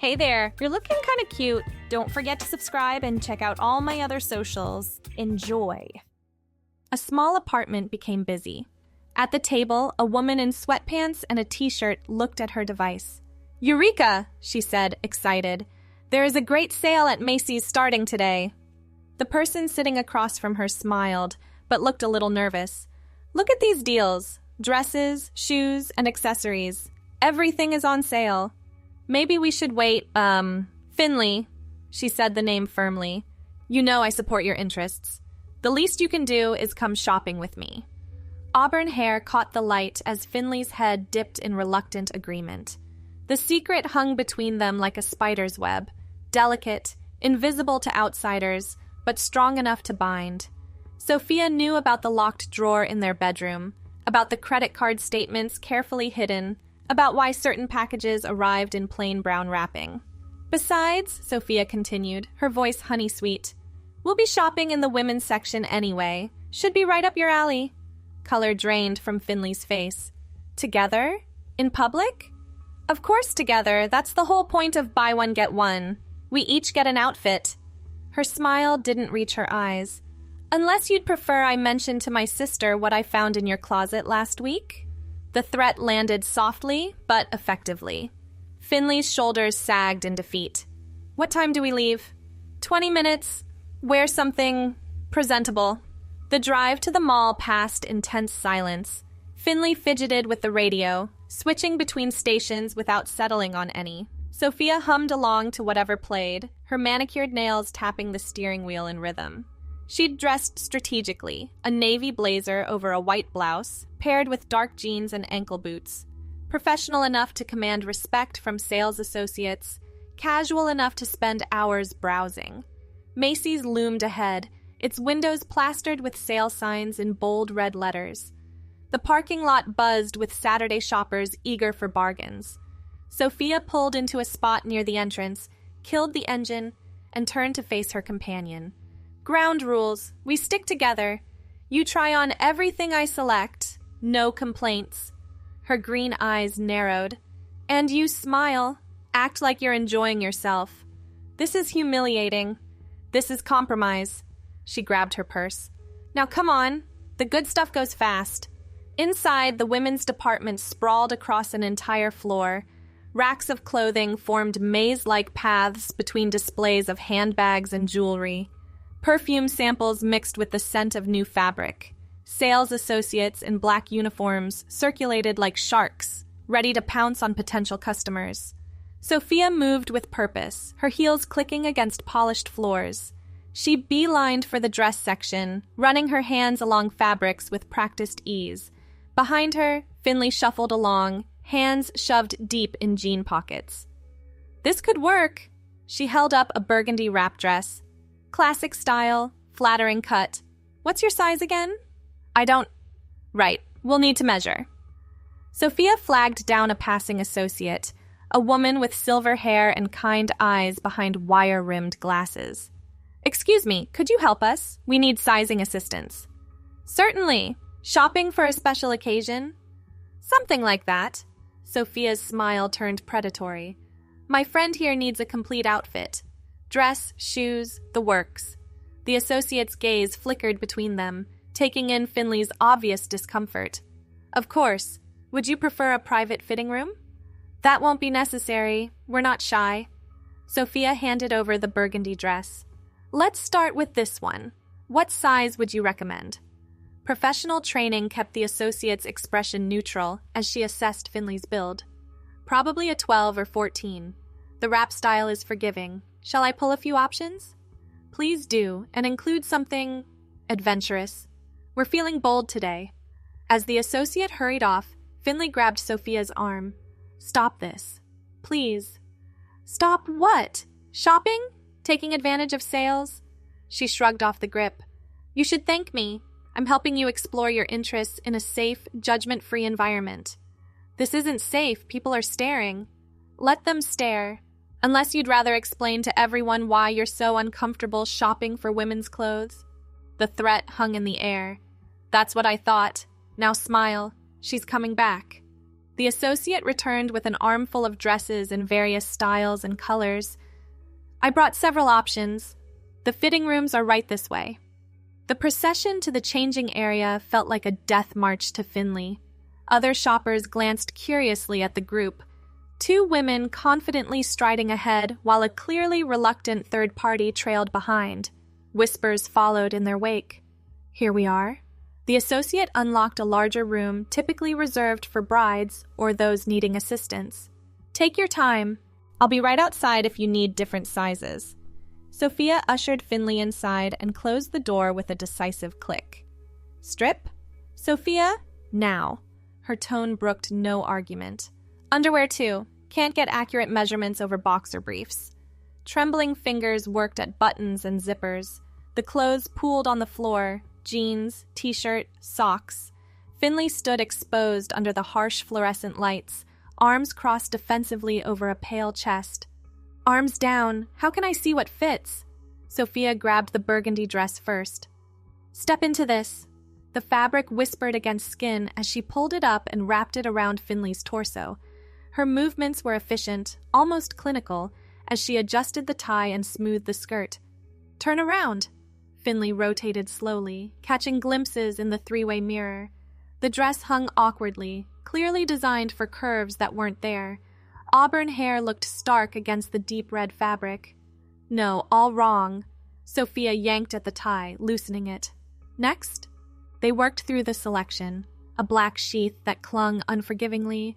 Hey there, you're looking kind of cute. Don't forget to subscribe and check out all my other socials. Enjoy. A small apartment became busy. At the table, a woman in sweatpants and a t-shirt looked at her device. Eureka, she said, excited. There is a great sale at Macy's starting today. The person sitting across from her smiled, but looked a little nervous. Look at these deals. Dresses, shoes, and accessories. Everything is on sale. Maybe we should wait, Finley, she said the name firmly. You know I support your interests. The least you can do is come shopping with me. Auburn hair caught the light as Finley's head dipped in reluctant agreement. The secret hung between them like a spider's web, delicate, invisible to outsiders, but strong enough to bind. Sophia knew about the locked drawer in their bedroom, about the credit card statements carefully hidden, about why certain packages arrived in plain brown wrapping. Besides, Sophia continued, her voice honey-sweet, we'll be shopping in the women's section anyway. Should be right up your alley. Color drained from Finley's face. Together? In public? Of course together. That's the whole point of buy one, get one. We each get an outfit. Her smile didn't reach her eyes. Unless you'd prefer I mention to my sister what I found in your closet last week? The threat landed softly, but effectively. Finley's shoulders sagged in defeat. What time do we leave? 20 minutes. Wear something presentable. The drive to the mall passed in tense silence. Finley fidgeted with the radio, switching between stations without settling on any. Sophia hummed along to whatever played, her manicured nails tapping the steering wheel in rhythm. She'd dressed strategically, a navy blazer over a white blouse, paired with dark jeans and ankle boots. Professional enough to command respect from sales associates, casual enough to spend hours browsing. Macy's loomed ahead, its windows plastered with sale signs in bold red letters. The parking lot buzzed with Saturday shoppers eager for bargains. Sophia pulled into a spot near the entrance, killed the engine, and turned to face her companion. Ground rules. We stick together. You try on everything I select. No complaints. Her green eyes narrowed. And you smile. Act like you're enjoying yourself. This is humiliating. This is compromise. She grabbed her purse. Now come on. The good stuff goes fast. Inside, the women's department sprawled across an entire floor. Racks of clothing formed maze-like paths between displays of handbags and jewelry. Perfume samples mixed with the scent of new fabric. Sales associates in black uniforms circulated like sharks, ready to pounce on potential customers. Sophia moved with purpose, her heels clicking against polished floors. She beelined for the dress section, running her hands along fabrics with practiced ease. Behind her, Finley shuffled along, hands shoved deep in jean pockets. This could work. She held up a burgundy wrap dress. Classic style, flattering cut. What's your size again? I don't... Right, we'll need to measure. Sophia flagged down a passing associate, a woman with silver hair and kind eyes behind wire-rimmed glasses. Excuse me, could you help us? We need sizing assistance. Certainly. Shopping for a special occasion? Something like that. Sophia's smile turned predatory. My friend here needs a complete outfit. Dress, shoes, the works. The associate's gaze flickered between them, taking in Finley's obvious discomfort. Of course. Would you prefer a private fitting room? That won't be necessary. We're not shy. Sophia handed over the burgundy dress. Let's start with this one. What size would you recommend? Professional training kept the associate's expression neutral as she assessed Finley's build. Probably a 12 or 14. The wrap style is forgiving. Shall I pull a few options? Please do, and include something adventurous. We're feeling bold today. As the associate hurried off, Finley grabbed Sophia's arm. Stop this. Please. Stop what? Shopping? Taking advantage of sales? She shrugged off the grip. You should thank me. I'm helping you explore your interests in a safe, judgment-free environment. This isn't safe. People are staring. Let them stare. Unless you'd rather explain to everyone why you're so uncomfortable shopping for women's clothes. The threat hung in the air. That's what I thought. Now smile. She's coming back. The associate returned with an armful of dresses in various styles and colors. I brought several options. The fitting rooms are right this way. The procession to the changing area felt like a death march to Finley. Other shoppers glanced curiously at the group. Two women confidently striding ahead while a clearly reluctant third party trailed behind. Whispers followed in their wake. Here we are. The associate unlocked a larger room typically reserved for brides or those needing assistance. Take your time. I'll be right outside if you need different sizes. Sophia ushered Finley inside and closed the door with a decisive click. Strip? Sophia, now. Her tone brooked no argument. Underwear too. Can't get accurate measurements over boxer briefs. Trembling fingers worked at buttons and zippers. The clothes pooled on the floor. Jeans, t-shirt, socks. Finley stood exposed under the harsh fluorescent lights, arms crossed defensively over a pale chest. Arms down. How can I see what fits? Sophia grabbed the burgundy dress first. Step into this. The fabric whispered against skin as she pulled it up and wrapped it around Finley's torso. Her movements were efficient, almost clinical, as she adjusted the tie and smoothed the skirt. Turn around. Finley rotated slowly, catching glimpses in the three-way mirror. The dress hung awkwardly, clearly designed for curves that weren't there. Auburn hair looked stark against the deep red fabric. No, all wrong. Sophia yanked at the tie, loosening it. Next? They worked through the selection. A black sheath that clung unforgivingly,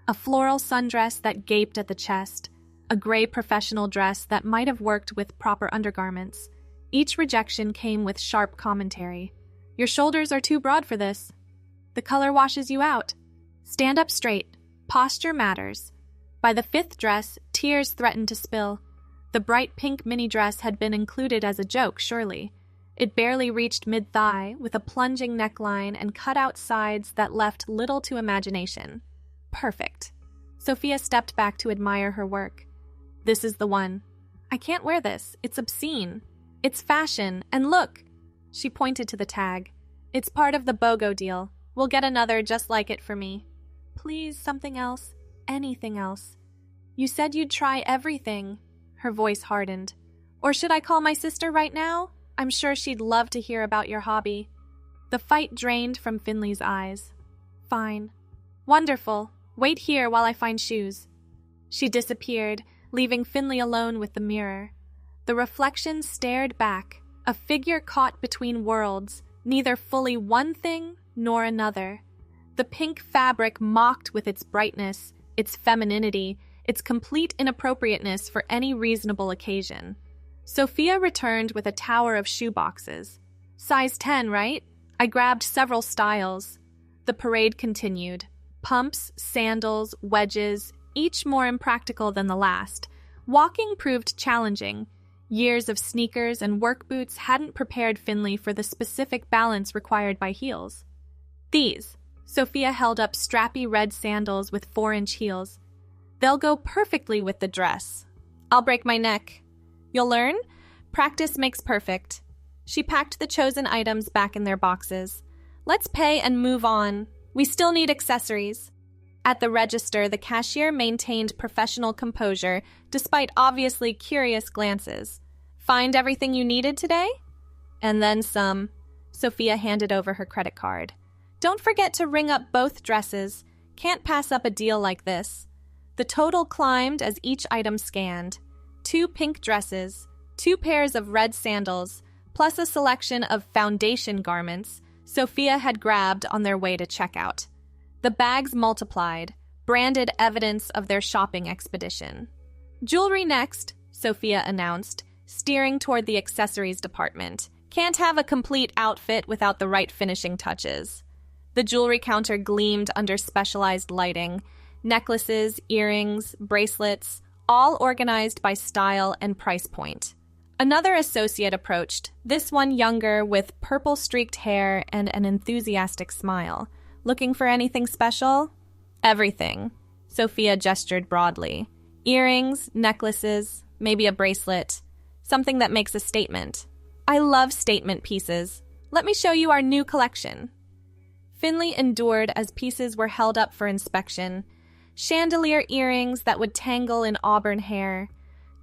a floral sundress that gaped at the chest, a gray professional dress that might have worked with proper undergarments. Each rejection came with sharp commentary. Your shoulders are too broad for this. The color washes you out. Stand up straight. Posture matters. By the fifth dress, tears threatened to spill. The bright pink mini dress had been included as a joke, surely. It barely reached mid-thigh, with a plunging neckline and cut-out sides that left little to imagination. Perfect. Sophia stepped back to admire her work. This is the one. I can't wear this. It's obscene. It's fashion, and look! She pointed to the tag. It's part of the BOGO deal. We'll get another just like it for me. Please, something else. Anything else. You said you'd try everything. Her voice hardened. Or should I call my sister right now? I'm sure she'd love to hear about your hobby. The fight drained from Finley's eyes. Fine. Wonderful. Wait here while I find shoes. She disappeared, leaving Finley alone with the mirror. The reflection stared back, a figure caught between worlds, neither fully one thing nor another. The pink fabric mocked with its brightness, its femininity, its complete inappropriateness for any reasonable occasion. Sophia returned with a tower of shoeboxes. Size 10, right? I grabbed several styles. The parade continued. Pumps, sandals, wedges, each more impractical than the last. Walking proved challenging. Years of sneakers and work boots hadn't prepared Finley for the specific balance required by heels. These. Sophia held up strappy red sandals with 4-inch heels. They'll go perfectly with the dress. I'll break my neck. You'll learn? Practice makes perfect. She packed the chosen items back in their boxes. Let's pay and move on. We still need accessories. At the register, the cashier maintained professional composure, despite obviously curious glances. Find everything you needed today? And then some. Sophia handed over her credit card. Don't forget to ring up both dresses. Can't pass up a deal like this. The total climbed as each item scanned. 2 pink dresses, 2 pairs of red sandals, plus a selection of foundation garments Sophia had grabbed on their way to checkout. The bags multiplied, branded evidence of their shopping expedition. Jewelry next, Sophia announced, steering toward the accessories department. Can't have a complete outfit without the right finishing touches. The jewelry counter gleamed under specialized lighting. Necklaces, earrings, bracelets, all organized by style and price point. Another associate approached, this one younger with purple-streaked hair and an enthusiastic smile. Looking for anything special? Everything. Sophia gestured broadly. Earrings, necklaces, maybe a bracelet. Something that makes a statement. I love statement pieces. Let me show you our new collection. Finley endured as pieces were held up for inspection. Chandelier earrings that would tangle in auburn hair,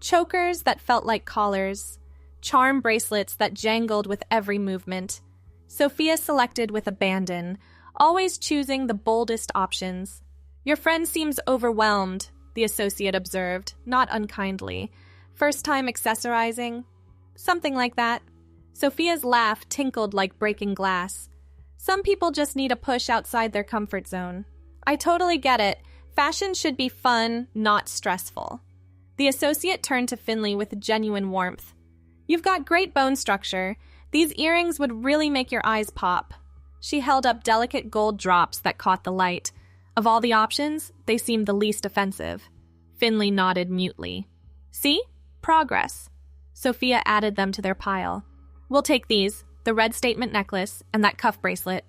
chokers that felt like collars, charm bracelets that jangled with every movement. Sophia selected with abandon, always choosing the boldest options. "Your friend seems overwhelmed," the associate observed, not unkindly. "First time accessorizing?" "Something like that." Sophia's laugh tinkled like breaking glass. "Some people just need a push outside their comfort zone. I totally get it. Fashion should be fun, not stressful." The associate turned to Finley with genuine warmth. "You've got great bone structure. These earrings would really make your eyes pop." She held up delicate gold drops that caught the light. Of all the options, they seemed the least offensive. Finley nodded mutely. "See? Progress." Sophia added them to their pile. "We'll take these, the red statement necklace, and that cuff bracelet."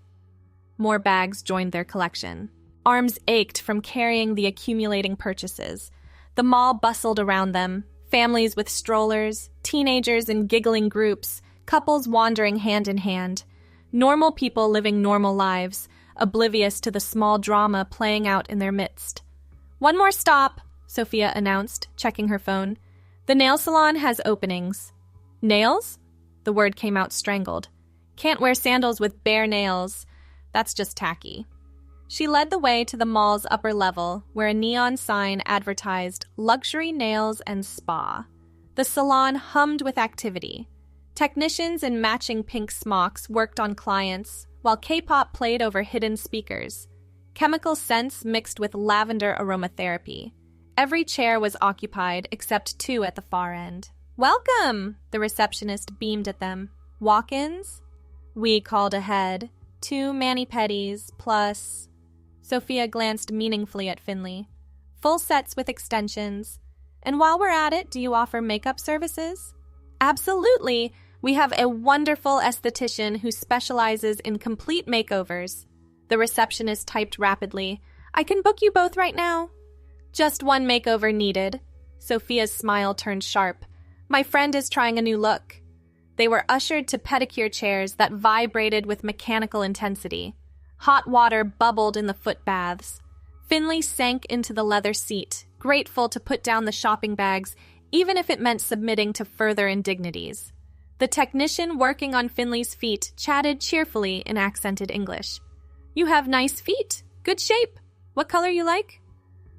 More bags joined their collection. Arms ached from carrying the accumulating purchases. The mall bustled around them, families with strollers, teenagers in giggling groups, couples wandering hand in hand. Normal people living normal lives, oblivious to the small drama playing out in their midst. "One more stop," Sophia announced, checking her phone. "The nail salon has openings." "Nails?" The word came out strangled. "Can't wear sandals with bare nails. That's just tacky." She led the way to the mall's upper level, where a neon sign advertised luxury nails and spa. The salon hummed with activity. Technicians in matching pink smocks worked on clients, while K-pop played over hidden speakers. Chemical scents mixed with lavender aromatherapy. Every chair was occupied except two at the far end. "Welcome!" the receptionist beamed at them. "Walk-ins?" "We called ahead. 2 mani-pedis, plus..." Sophia glanced meaningfully at Finley. "Full sets with extensions. And while we're at it, do you offer makeup services?" "Absolutely! We have a wonderful esthetician who specializes in complete makeovers." The receptionist typed rapidly. "I can book you both right now." "Just one makeover needed." Sophia's smile turned sharp. "My friend is trying a new look." They were ushered to pedicure chairs that vibrated with mechanical intensity. Hot water bubbled in the foot baths. Finley sank into the leather seat, grateful to put down the shopping bags, even if it meant submitting to further indignities. The technician working on Finley's feet chatted cheerfully in accented English. "You have nice feet. Good shape. What color you like?"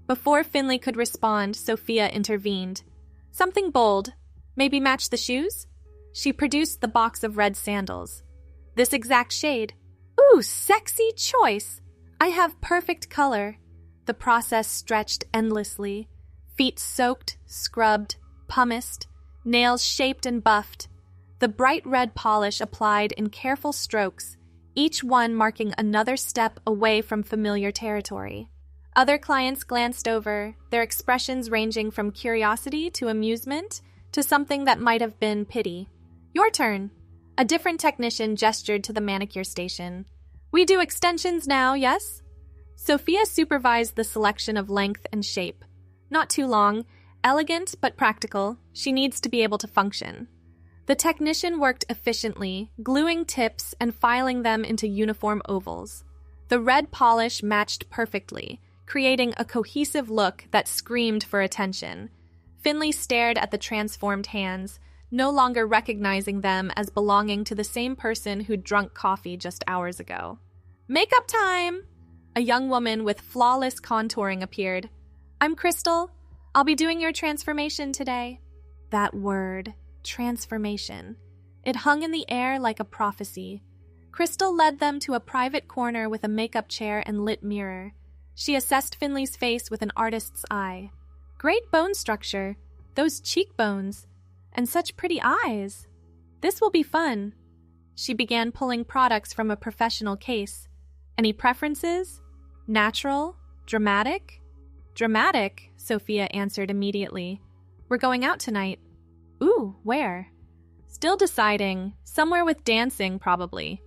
Before Finley could respond, Sophia intervened. "Something bold. Maybe match the shoes?" She produced the box of red sandals. "This exact shade." "Ooh, sexy choice. I have perfect color." The process stretched endlessly. Feet soaked, scrubbed, pumiced, nails shaped and buffed. The bright red polish applied in careful strokes, each one marking another step away from familiar territory. Other clients glanced over, their expressions ranging from curiosity to amusement to something that might have been pity. "Your turn." A different technician gestured to the manicure station. "We do extensions now, yes?" Sophia supervised the selection of length and shape. Not too long, elegant but practical, she needs to be able to function. The technician worked efficiently, gluing tips and filing them into uniform ovals. The red polish matched perfectly, creating a cohesive look that screamed for attention. Finley stared at the transformed hands, no longer recognizing them as belonging to the same person who'd drunk coffee just hours ago. "Makeup time!" A young woman with flawless contouring appeared. "I'm Crystal. I'll be doing your transformation today." That word, transformation. It hung in the air like a prophecy. Crystal led them to a private corner with a makeup chair and lit mirror. She assessed Finley's face with an artist's eye. Great bone structure, those cheekbones, and such pretty eyes. This will be fun. She began pulling products from a professional case. "Any preferences? Natural? Dramatic?" "Dramatic," Sophia answered immediately. "We're going out tonight." "Ooh, where?" "Still deciding. Somewhere with dancing, probably."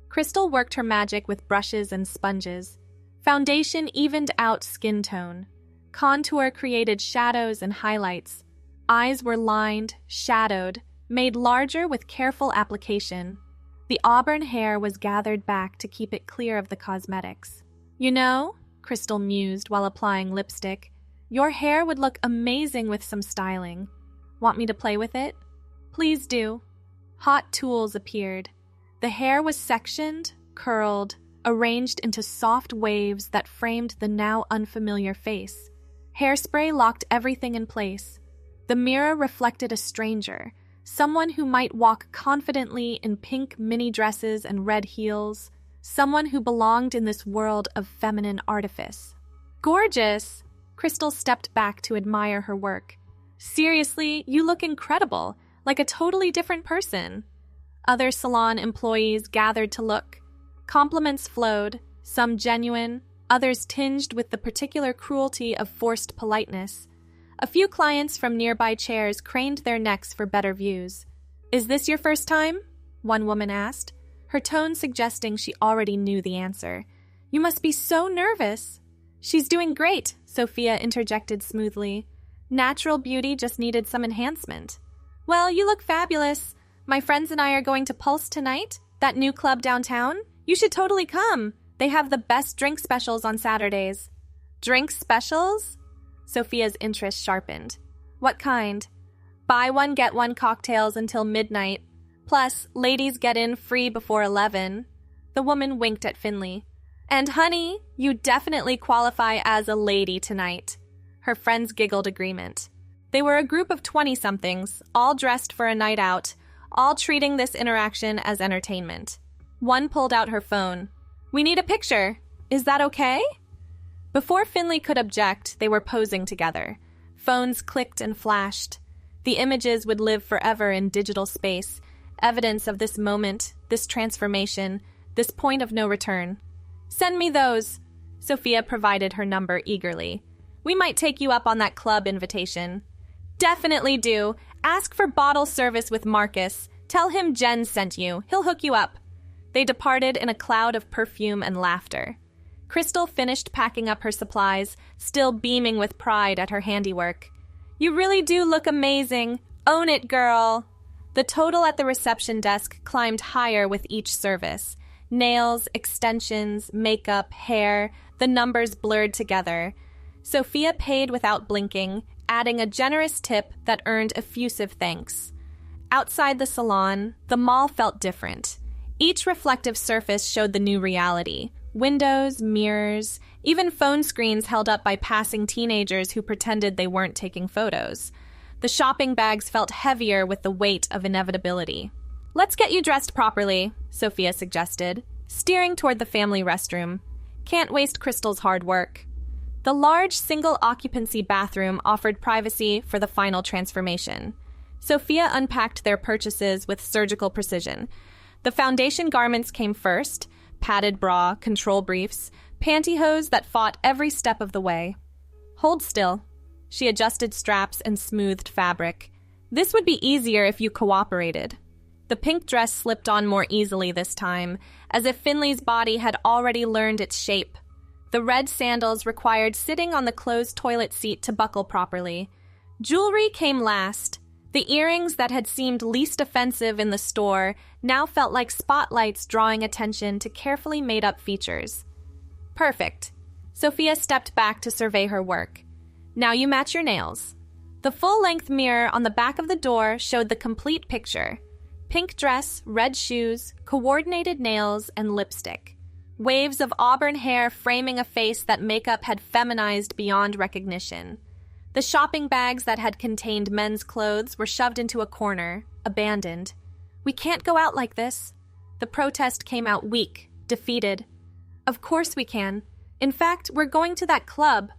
Crystal worked her magic with brushes and sponges. Foundation evened out skin tone. Contour created shadows and highlights. Eyes were lined, shadowed, made larger with careful application. The auburn hair was gathered back to keep it clear of the cosmetics. "You know," Crystal mused while applying lipstick, "your hair would look amazing with some styling. Want me to play with it?" "Please do." Hot tools appeared. The hair was sectioned, curled, arranged into soft waves that framed the now unfamiliar face. Hairspray locked everything in place. The mirror reflected a stranger, someone who might walk confidently in pink mini dresses and red heels, someone who belonged in this world of feminine artifice. "Gorgeous!" Crystal stepped back to admire her work. "Seriously, you look incredible, like a totally different person." Other salon employees gathered to look. Compliments flowed, some genuine, others tinged with the particular cruelty of forced politeness. A few clients from nearby chairs craned their necks for better views. "Is this your first time?" one woman asked, her tone suggesting she already knew the answer. "You must be so nervous." "She's doing great," Sophia interjected smoothly. "Natural beauty just needed some enhancement." "Well, you look fabulous. My friends and I are going to Pulse tonight, that new club downtown. You should totally come. They have the best drink specials on Saturdays." "Drink specials?" Sophia's interest sharpened. "What kind?" "Buy one, get one cocktails until midnight. Plus, ladies get in free before 11. The woman winked at Finley. "And honey, you definitely qualify as a lady tonight." Her friends giggled agreement. They were a group of 20-somethings, all dressed for a night out, all treating this interaction as entertainment. One pulled out her phone. "We need a picture. Is that okay?" Before Finley could object, they were posing together. Phones clicked and flashed. The images would live forever in digital space, evidence of this moment, this transformation, this point of no return. "Send me those." Sophia provided her number eagerly. "We might take you up on that club invitation." "Definitely do. Ask for bottle service with Marcus. Tell him Jen sent you. He'll hook you up." They departed in a cloud of perfume and laughter. Crystal finished packing up her supplies, still beaming with pride at her handiwork. "You really do look amazing. Own it, girl." The total at the reception desk climbed higher with each service. Nails, extensions, makeup, hair, the numbers blurred together. Sophia paid without blinking, adding a generous tip that earned effusive thanks. Outside the salon, the mall felt different. Each reflective surface showed the new reality. Windows, mirrors, even phone screens held up by passing teenagers who pretended they weren't taking photos. The shopping bags felt heavier with the weight of inevitability. "Let's get you dressed properly," Sophia suggested, steering toward the family restroom. "Can't waste Crystal's hard work." The large single-occupancy bathroom offered privacy for the final transformation. Sophia unpacked their purchases with surgical precision. The foundation garments came first, padded bra, control briefs, pantyhose that fought every step of the way. "Hold still." She adjusted straps and smoothed fabric. "This would be easier if you cooperated." The pink dress slipped on more easily this time, as if Finley's body had already learned its shape. The red sandals required sitting on the closed toilet seat to buckle properly. Jewelry came last. The earrings that had seemed least offensive in the store now felt like spotlights drawing attention to carefully made-up features. "Perfect." Sophia stepped back to survey her work. "Now you match your nails." The full-length mirror on the back of the door showed the complete picture. Pink dress, red shoes, coordinated nails, and lipstick. Waves of auburn hair framing a face that makeup had feminized beyond recognition. The shopping bags that had contained men's clothes were shoved into a corner, abandoned. "We can't go out like this." The protest came out weak, defeated. "Of course we can. In fact, we're going to that club."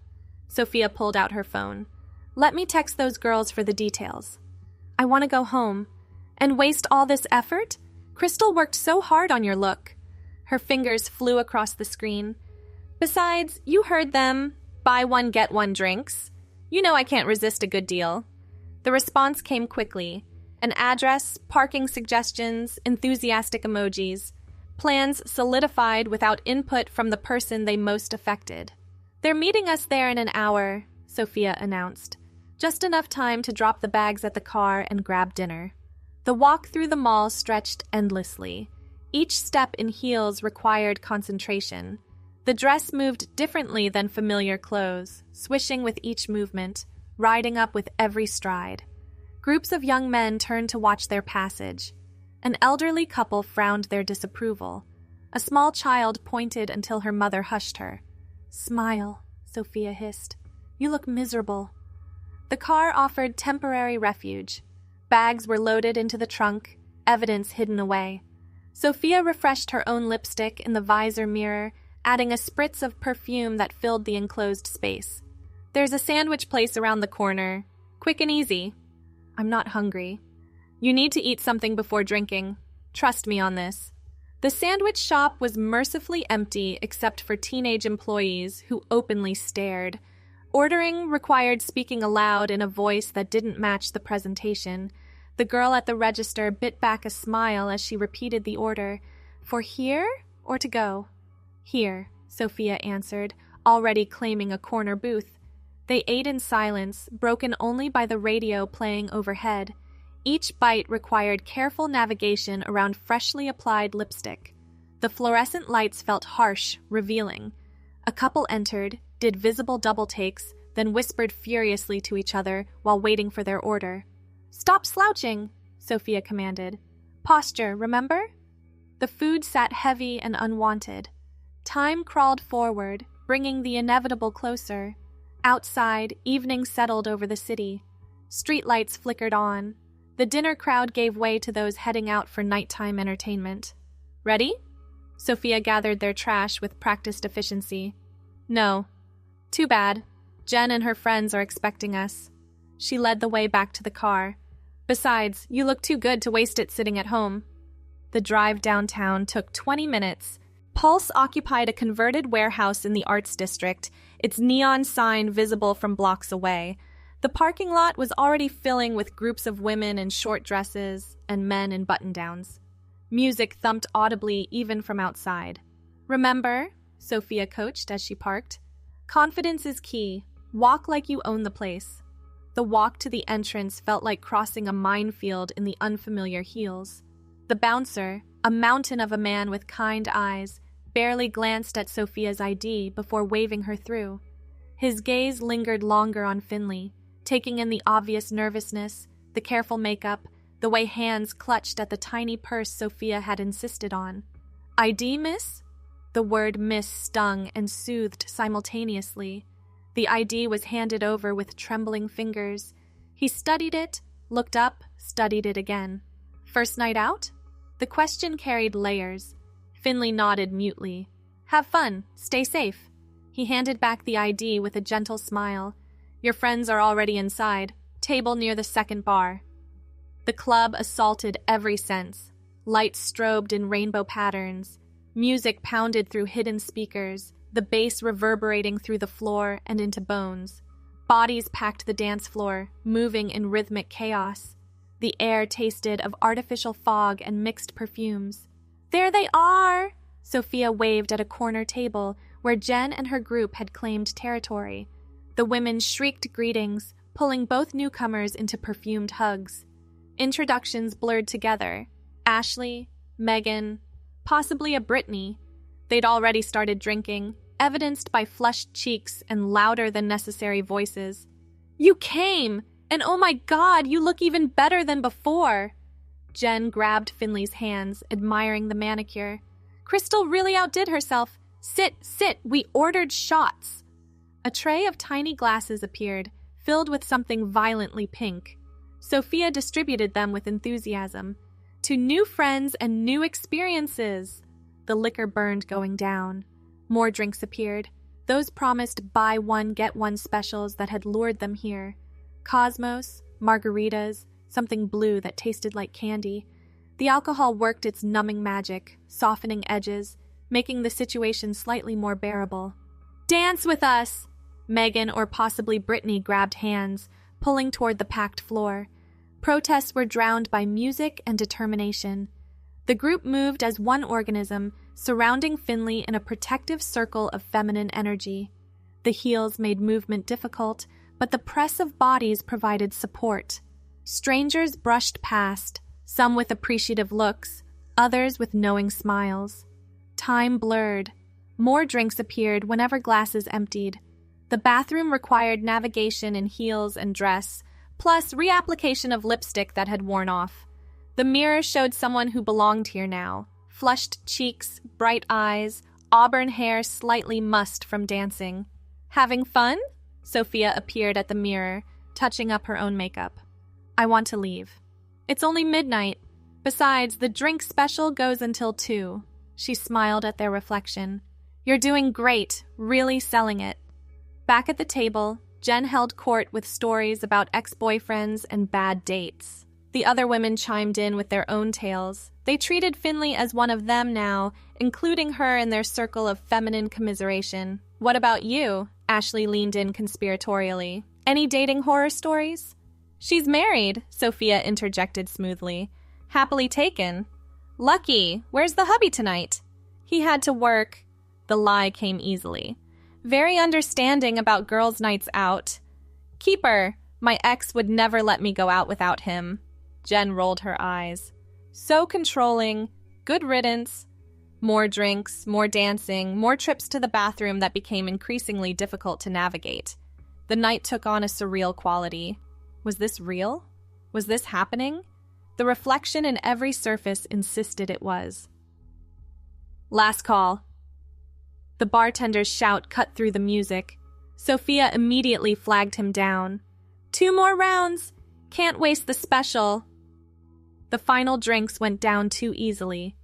Sophia pulled out her phone. "Let me text those girls for the details." "I want to go home. And waste all this effort? Crystal worked so hard on your look." Her fingers flew across the screen. "Besides, you heard them. Buy one, get one drinks. You know I can't resist a good deal." The response came quickly. An address, parking suggestions, enthusiastic emojis. Plans solidified without input from the person they most affected. "They're meeting us there in an hour," Sophia announced. Just enough time to drop the bags at the car and grab dinner. The walk through the mall stretched endlessly. Each step in heels required concentration. The dress moved differently than familiar clothes, swishing with each movement, riding up with every stride. Groups of young men turned to watch their passage. An elderly couple frowned their disapproval. A small child pointed until her mother hushed her. "Smile," Sophia hissed. "You look miserable." The car offered temporary refuge. Bags were loaded into the trunk, evidence hidden away. Sophia refreshed her own lipstick in the visor mirror, adding a spritz of perfume that filled the enclosed space. "There's a sandwich place around the corner. Quick and easy." "I'm not hungry." "You need to eat something before drinking. Trust me on this." The sandwich shop was mercifully empty except for teenage employees who openly stared. Ordering required speaking aloud in a voice that didn't match the presentation. The girl at the register bit back a smile as she repeated the order. "For here or to go?" "Here," Sophia answered, already claiming a corner booth. They ate in silence, broken only by the radio playing overhead. Each bite required careful navigation around freshly applied lipstick. The fluorescent lights felt harsh, revealing. A couple entered, did visible double takes, then whispered furiously to each other while waiting for their order. "Stop slouching," Sophia commanded. "Posture, remember?" The food sat heavy and unwanted. Time crawled forward, bringing the inevitable closer. Outside, evening settled over the city. Streetlights flickered on. The dinner crowd gave way to those heading out for nighttime entertainment. "Ready?" Sophia gathered their trash with practiced efficiency. "No." "Too bad. Jen and her friends are expecting us." She led the way back to the car. "Besides, you look too good to waste it sitting at home." The drive downtown took 20 minutes. Pulse occupied a converted warehouse in the Arts District, its neon sign visible from blocks away. The parking lot was already filling with groups of women in short dresses and men in button-downs. Music thumped audibly even from outside. "Remember," Sophia coached as she parked, "confidence is key. Walk like you own the place." The walk to the entrance felt like crossing a minefield in the unfamiliar heels. The bouncer, a mountain of a man with kind eyes, barely glanced at Sophia's ID before waving her through. His gaze lingered longer on Finley, taking in the obvious nervousness, the careful makeup, the way hands clutched at the tiny purse Sophia had insisted on. "ID, miss?" The word miss stung and soothed simultaneously. The ID was handed over with trembling fingers. He studied it, looked up, studied it again. "First night out?" The question carried layers. Finley nodded mutely. "Have fun. Stay safe." He handed back the ID with a gentle smile. "Your friends are already inside. Table near the second bar." The club assaulted every sense. Lights strobed in rainbow patterns. Music pounded through hidden speakers, the bass reverberating through the floor and into bones. Bodies packed the dance floor, moving in rhythmic chaos. The air tasted of artificial fog and mixed perfumes. "There they are!" Sophia waved at a corner table where Jen and her group had claimed territory. The women shrieked greetings, pulling both newcomers into perfumed hugs. Introductions blurred together. Ashley, Megan, possibly a Brittany. They'd already started drinking, evidenced by flushed cheeks and louder-than-necessary voices. "You came! And oh my God, you look even better than before!" Jen grabbed Finley's hands, admiring the manicure. "Crystal really outdid herself. Sit, we ordered shots." A tray of tiny glasses appeared, filled with something violently pink. Sophia distributed them with enthusiasm. "To new friends and new experiences." The liquor burned going down. More drinks appeared, those promised buy one, get one specials that had lured them here. Cosmos, margaritas, something blue that tasted like candy. The alcohol worked its numbing magic, softening edges, making the situation slightly more bearable. "Dance with us!" Megan or possibly Brittany grabbed hands, pulling toward the packed floor. Protests were drowned by music and determination. The group moved as one organism, surrounding Finley in a protective circle of feminine energy. The heels made movement difficult, but the press of bodies provided support. Strangers brushed past, some with appreciative looks, others with knowing smiles. Time blurred. More drinks appeared whenever glasses emptied. The bathroom required navigation in heels and dress, plus reapplication of lipstick that had worn off. The mirror showed someone who belonged here now. Flushed cheeks, bright eyes, auburn hair slightly mussed from dancing. Having fun? Sophia appeared at the mirror, touching up her own makeup. I want to leave. It's only midnight. Besides, the drink special goes until 2. She smiled at their reflection. You're doing great, really selling it. Back at the table, Jen held court with stories about ex-boyfriends and bad dates. The other women chimed in with their own tales. They treated Finley as one of them now, including her in their circle of feminine commiseration. What about you? Ashley leaned in conspiratorially. Any dating horror stories? She's married, Sophia interjected smoothly. Happily taken. Lucky, where's the hubby tonight? He had to work. The lie came easily. Very understanding about girls' nights out. Keeper, my ex would never let me go out without him. Jen rolled her eyes. So controlling, good riddance. More drinks, more dancing, more trips to the bathroom that became increasingly difficult to navigate. The night took on a surreal quality. Was this real? Was this happening? The reflection in every surface insisted it was. Last call. The bartender's shout cut through the music. Sophia immediately flagged him down. 2 more rounds. Can't waste the special. The final drinks went down too easily.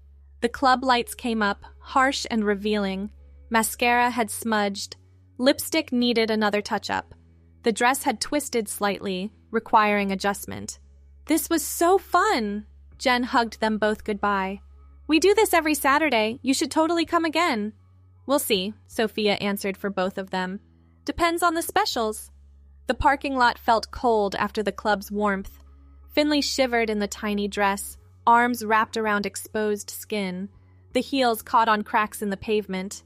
The club lights came up, harsh and revealing. Mascara had smudged. Lipstick needed another touch-up. The dress had twisted slightly, requiring adjustment. This was so fun! Jen hugged them both goodbye. We do this every Saturday. You should totally come again. We'll see, Sophia answered for both of them. Depends on the specials. The parking lot felt cold after the club's warmth. Finley shivered in the tiny dress, arms wrapped around exposed skin. The heels caught on cracks in the pavement.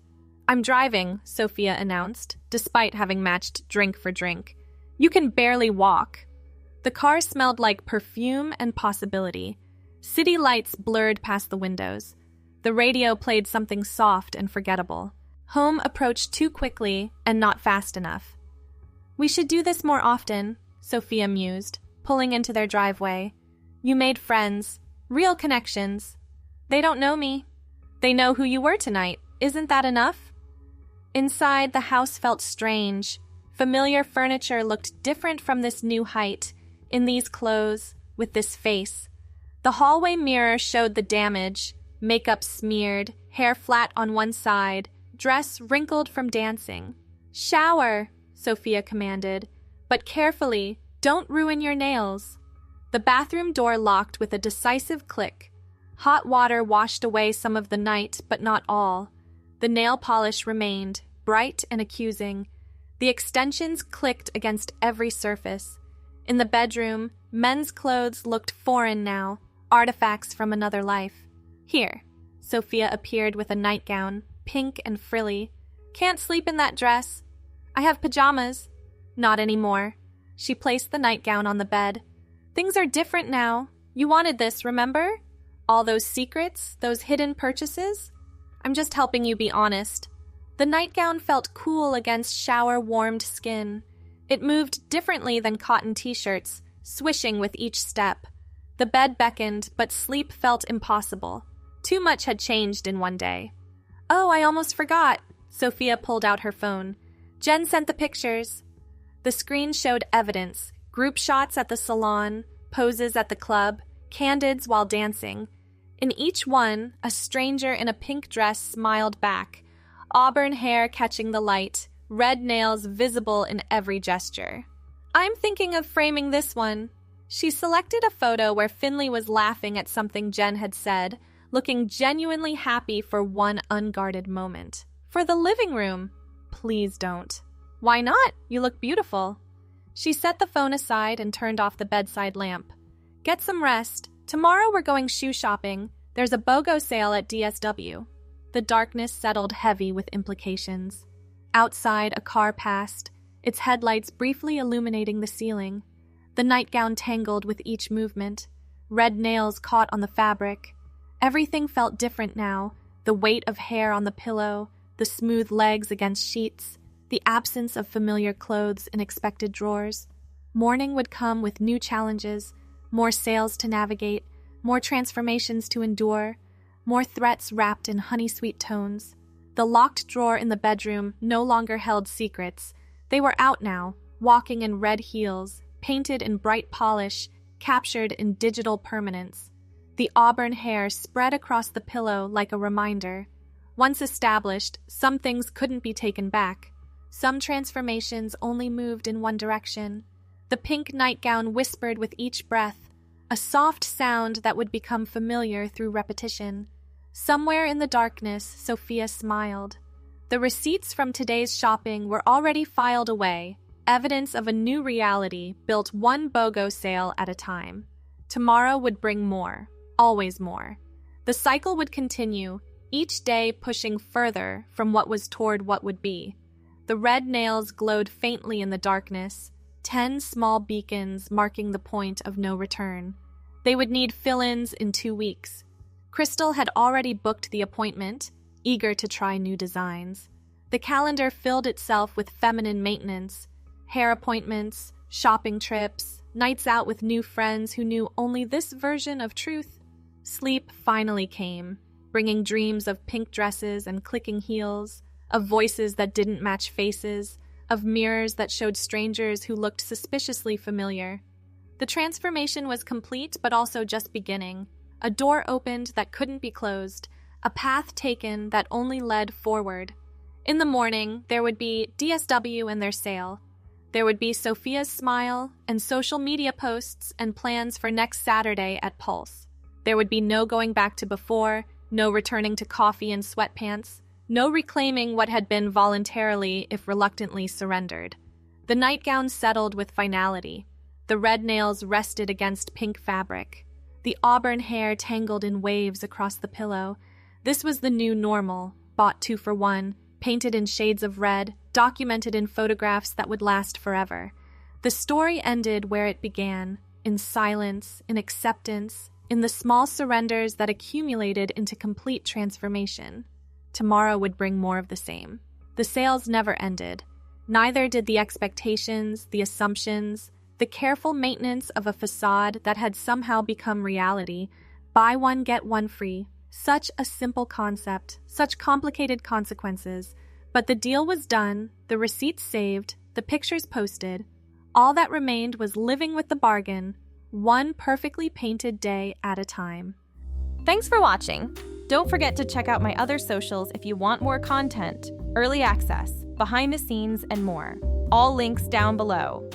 I'm driving, Sophia announced, despite having matched drink for drink. You can barely walk. The car smelled like perfume and possibility. City lights blurred past the windows. The radio played something soft and forgettable. Home approached too quickly and not fast enough. We should do this more often, Sophia mused, pulling into their driveway. You made friends, real connections. They don't know me. They know who you were tonight. Isn't that enough? Inside, the house felt strange. Familiar furniture looked different from this new height, in these clothes, with this face. The hallway mirror showed the damage, makeup smeared, hair flat on one side, dress wrinkled from dancing. Shower, Sophia commanded, but carefully, don't ruin your nails. The bathroom door locked with a decisive click. Hot water washed away some of the night, but not all. The nail polish remained, bright and accusing. The extensions clicked against every surface. In the bedroom, men's clothes looked foreign now, artifacts from another life. Here, Sophia appeared with a nightgown, pink and frilly. Can't sleep in that dress. I have pajamas. Not anymore. She placed the nightgown on the bed. Things are different now. You wanted this, remember? All those secrets, those hidden purchases? I'm just helping you be honest. The nightgown felt cool against shower-warmed skin. It moved differently than cotton t-shirts, swishing with each step. The bed beckoned, but sleep felt impossible. Too much had changed in one day. Oh, I almost forgot. Sophia pulled out her phone. Jen sent the pictures. The screen showed evidence, group shots at the salon, poses at the club, candids while dancing. In each one, a stranger in a pink dress smiled back, auburn hair catching the light, red nails visible in every gesture. I'm thinking of framing this one. She selected a photo where Finley was laughing at something Jen had said, looking genuinely happy for one unguarded moment. For the living room. Please don't. Why not? You look beautiful. She set the phone aside and turned off the bedside lamp. Get some rest. Tomorrow we're going shoe shopping. There's a BOGO sale at DSW. The darkness settled heavy with implications. Outside, a car passed, its headlights briefly illuminating the ceiling. The nightgown tangled with each movement. Red nails caught on the fabric. Everything felt different now. The weight of hair on the pillow, the smooth legs against sheets, the absence of familiar clothes in expected drawers. Morning would come with new challenges, more sales to navigate, more transformations to endure, more threats wrapped in honey-sweet tones. The locked drawer in the bedroom no longer held secrets. They were out now, walking in red heels, painted in bright polish, captured in digital permanence. The auburn hair spread across the pillow like a reminder. Once established, some things couldn't be taken back. Some transformations only moved in one direction. The pink nightgown whispered with each breath, a soft sound that would become familiar through repetition. Somewhere in the darkness, Sophia smiled. The receipts from today's shopping were already filed away, evidence of a new reality built one BOGO sale at a time. Tomorrow would bring more, always more. The cycle would continue, each day pushing further from what was toward what would be. The red nails glowed faintly in the darkness, 10 small beacons marking the point of no return. They would need fill-ins in 2 weeks. Crystal had already booked the appointment, eager to try new designs. The calendar filled itself with feminine maintenance, hair appointments, shopping trips, nights out with new friends who knew only this version of truth. Sleep finally came, bringing dreams of pink dresses and clicking heels, of voices that didn't match faces, of mirrors that showed strangers who looked suspiciously familiar. The transformation was complete but also just beginning. A door opened that couldn't be closed, a path taken that only led forward. In the morning, there would be DSW and their sale. There would be Sophia's smile and social media posts and plans for next Saturday at Pulse. There would be no going back to before, no returning to coffee and sweatpants, no reclaiming what had been voluntarily, if reluctantly, surrendered. The nightgown settled with finality. The red nails rested against pink fabric. The auburn hair tangled in waves across the pillow. This was the new normal, bought 2 for 1, painted in shades of red, documented in photographs that would last forever. The story ended where it began, in silence, in acceptance, in the small surrenders that accumulated into complete transformation. Tomorrow would bring more of the same. The sales never ended. Neither did the expectations, the assumptions, the careful maintenance of a facade that had somehow become reality. Buy one, get one free. Such a simple concept, such complicated consequences. But the deal was done, the receipts saved, the pictures posted. All that remained was living with the bargain, one perfectly painted day at a time. Thanks for watching. Don't forget to check out my other socials if you want more content, early access, behind the scenes, and more. All links down below.